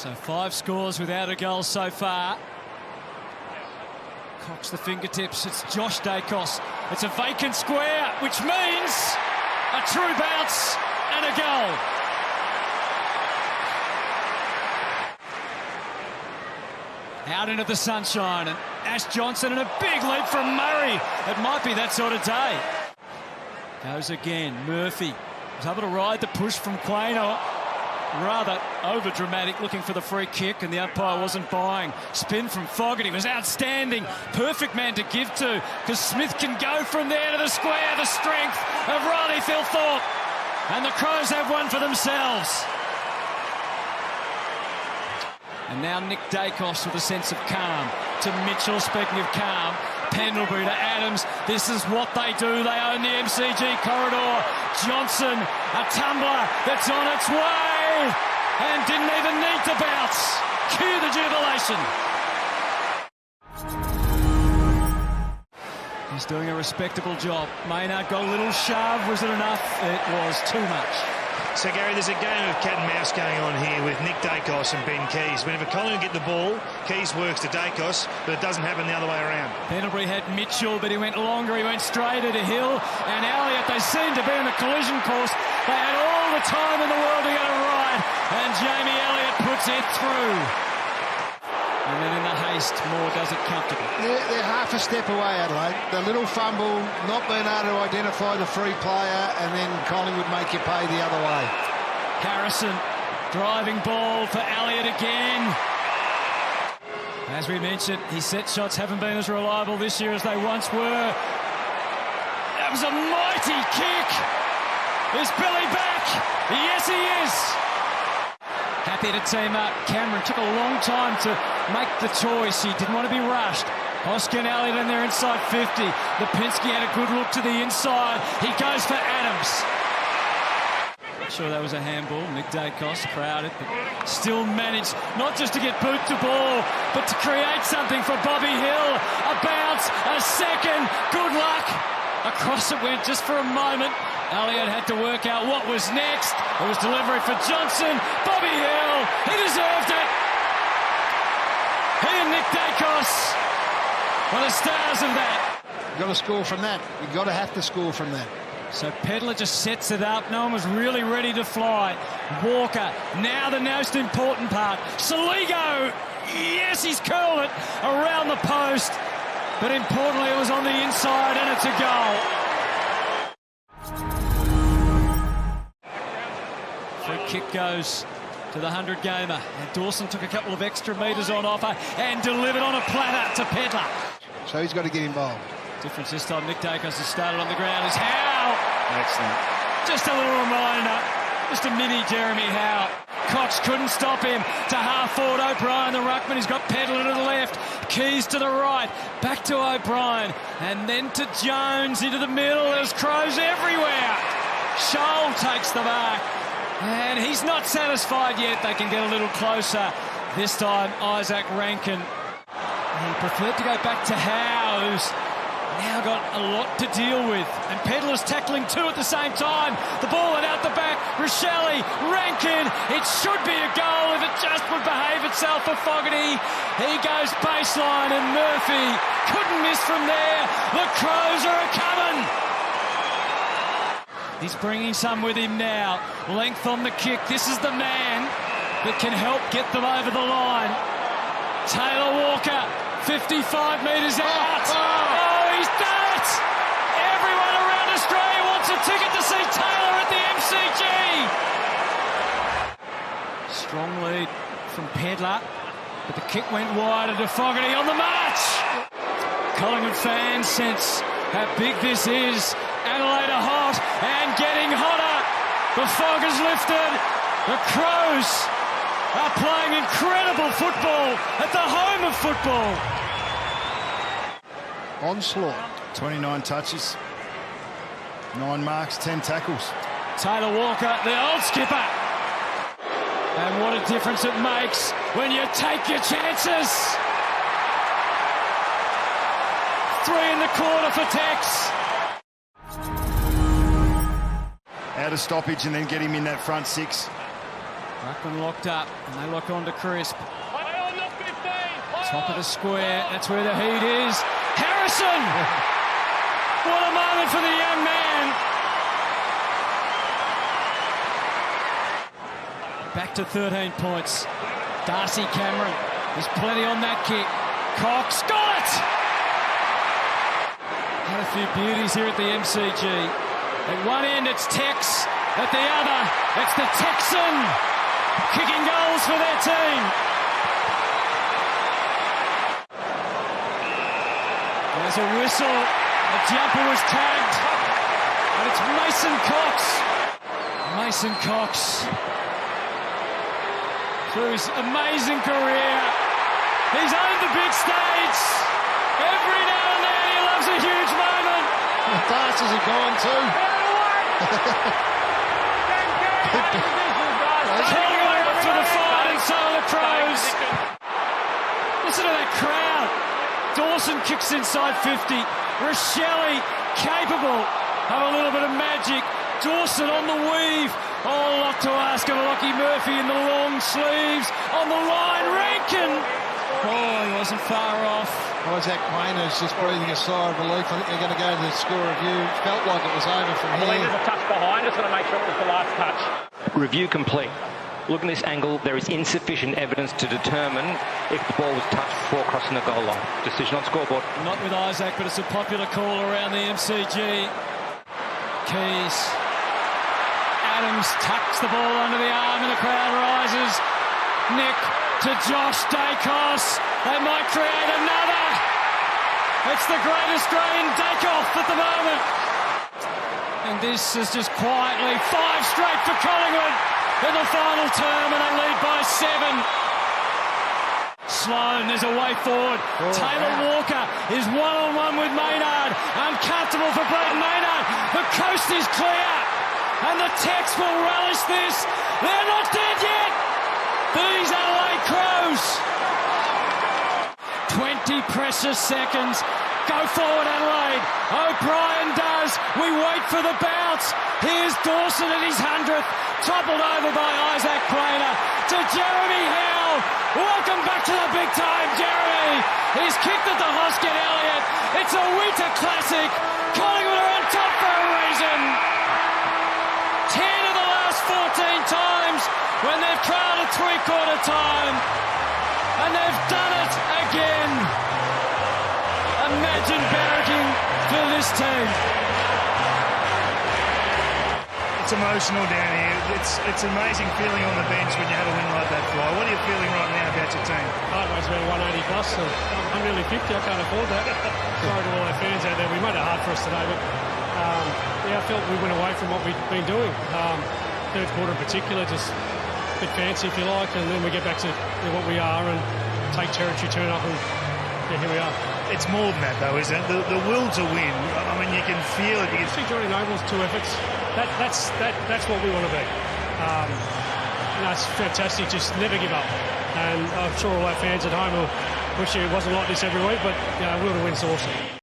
So 5 scores without a goal so far. Cocks the fingertips. It's Josh Dacos. It's a vacant square, which means a true bounce and a goal. Out into the sunshine, and Ash Johnson, and a big leap from Murray. It might be that sort of day. Goes again. Murphy was able to ride the push from Quaynor. Rather over-dramatic, looking for the free kick, and the umpire wasn't buying. Spin from Fogarty was outstanding. Perfect man to give to, because Smith can go from there to the square. The strength of Riley Thilthorpe. And the Crows have one for themselves. And now Nick Dacos with a sense of calm. To Mitchell, speaking of calm. Pendlebury to Adams. This is what they do. They own the MCG corridor. Johnson, a tumbler that's on its way. And didn't even need to bounce. Cue the jubilation. He's doing a respectable job. Maynard got a little shove. Was it enough? It was too much. So, Gary, there's a game of cat and mouse going on here with Nick Dacos and Ben Keys. Whenever Collingwood get the ball, Keys works to Dacos, but it doesn't happen the other way around. Pendlebury had Mitchell, but he went longer. He went straighter to Hill. And Elliott, they seemed to be on the collision course. They had all the time in the world to get it right. And Jamie Elliott puts it through. And then in the haste, Moore does it comfortably. They're half a step away, Adelaide. The little fumble, not being able to identify the free player, and then Collingwood make you pay the other way. Harrison, driving ball for Elliott again. As we mentioned, his set shots haven't been as reliable this year as they once were. That was a mighty kick. Is Billy back? Yes, he is. Happy to team up. Cameron took a long time to make the choice. He didn't want to be rushed. Hoskin, Elliott in there inside 50. Lipinski had a good look to the inside. He goes for Adams. Not sure that was a handball. Nick Dacos crowded, but still managed not just to get boot to ball, but to create something for Bobby Hill. A bounce, a second. Good luck. Across it went just for a moment. Elliott had to work out what was next. It was delivery for Johnson. Bobby Hill, he deserved it. He and Nick Dacos were the stars of that. You've got to score from that. You've got to have to score from that. So Pedler just sets it up. No one was really ready to fly. Walker, now the most important part. Saligo, yes, he's curled it around the post. But importantly, it was on the inside, and it's a goal. Free kick goes to the 100-gamer. And Dawson took a couple of extra metres on offer and delivered on a platter to Pedler. So he's got to get involved. Difference this time, Nick Dacos has started on the ground. Is Howe. Excellent. Just a little reminder. Just a mini Jeremy Howe. Cox couldn't stop him. To half-forward O'Brien, the ruckman. He's got Pedler to the left. Keys to the right. Back to O'Brien. And then to Jones into the middle. There's Crows everywhere. Scholl takes the mark. And he's not satisfied yet. They can get a little closer. This time, Isaac Rankin. He preferred to go back to Howe, who's now got a lot to deal with. And Pedler's tackling two at the same time. The ball went out the back. Rochelle, Rankin. It should be a goal if it just would behave itself for Fogarty. He goes baseline, and Murphy couldn't miss from there. The Crows are a-coming. He's bringing some with him now. Length on the kick. This is the man that can help get them over the line. Taylor Walker, 55 metres out. Oh, he's done it! Everyone around Australia wants a ticket to see Taylor at the MCG. Strong lead from Pedler, but the kick went wider to Fogarty on the march. Collingwood fans sense how big this is. Adelaide are hot and getting hotter. The fog is lifted. The Crows are playing incredible football at the home of football. Onslaught. 29 touches, 9 marks, 10 tackles. Taylor Walker, the old skipper. And what a difference it makes when you take your chances. 3 in the quarter for Tex. Out of stoppage and then get him in that front 6. Ruckman locked up, and they lock on to Crisp. Top of the square, that's where the heat is. Harrison! What a moment for the young man. Back to 13 points. Darcy Cameron, there's plenty on that kick. Cox got it! Had a few beauties here at the MCG. At one end it's Tex, at the other it's the Texan kicking goals for their team. There's a whistle, the jumper was tagged, and it's Mason Cox. Mason Cox, through his amazing career, he's owned the big stage. Every now and then he loves a huge moment. The passes are gone too. Collingwood up for the fight, and so are the Crows. Listen to that crowd. Dawson kicks inside 50. Rochelle capable of a little bit of magic. Dawson on the weave. Oh, a lot to ask of Lockie Murphy in the long sleeves. On the line, Rankin. Oh, he wasn't far off. Isaac Quayner's just breathing a sigh of relief. I think they're going to go to the score review. Felt like it was over from here. There's a touch behind. Just got to make sure it was the last touch. Review complete. Looking at this angle, there is insufficient evidence to determine if the ball was touched before crossing the goal line. Decision on scoreboard. Not with Isaac, but it's a popular call around the MCG. Keys. Adams tucks the ball under the arm and the crowd rises. Nick to Josh Dacos. They might create another. It's the great Australian Dacoff at the moment. And this is just quietly 5 straight for Collingwood in the final term, and they lead by 7. Sloan, there's a way forward. Taylor Walker is one-on-one with Maynard. Uncomfortable for Brayden Maynard. The coast is clear, and the Tex will relish this. They're not dead yet. These Adelaide Crows. 20 precious seconds. Go forward, Adelaide. O'Brien does. We wait for the bounce. Here's Dawson at his 100th. Toppled over by Isaac Quayner to Jeremy Howe. Welcome back to the big time, Jeremy. He's kicked at the Hoskin Elliott. It's a winter classic. Collingwood are on top for a reason. 10 of the last 14 times when they've trailed at three-quarter time. And they've done it again. Imagine barracking for this team. It's emotional down here. It's an amazing feeling on the bench when you have a win like that, Fly. What are you feeling right now about your team? Heart rate's about 180 plus, so I'm nearly 50. I can't afford that. Sorry to all our fans out there. We made it hard for us today, but I felt we went away from what we've been doing. Third quarter in particular, just a bit fancy if you like, and then we get back to what we are and take territory, turn up, and here we are. It's more than that, though, isn't it? The will to win. I mean, you can feel it. You can see Johnny Noble's 2 efforts. That's what we want to be. It's fantastic. Just never give up. And I'm sure all our fans at home will wish it wasn't like this every week, but will to win's awesome.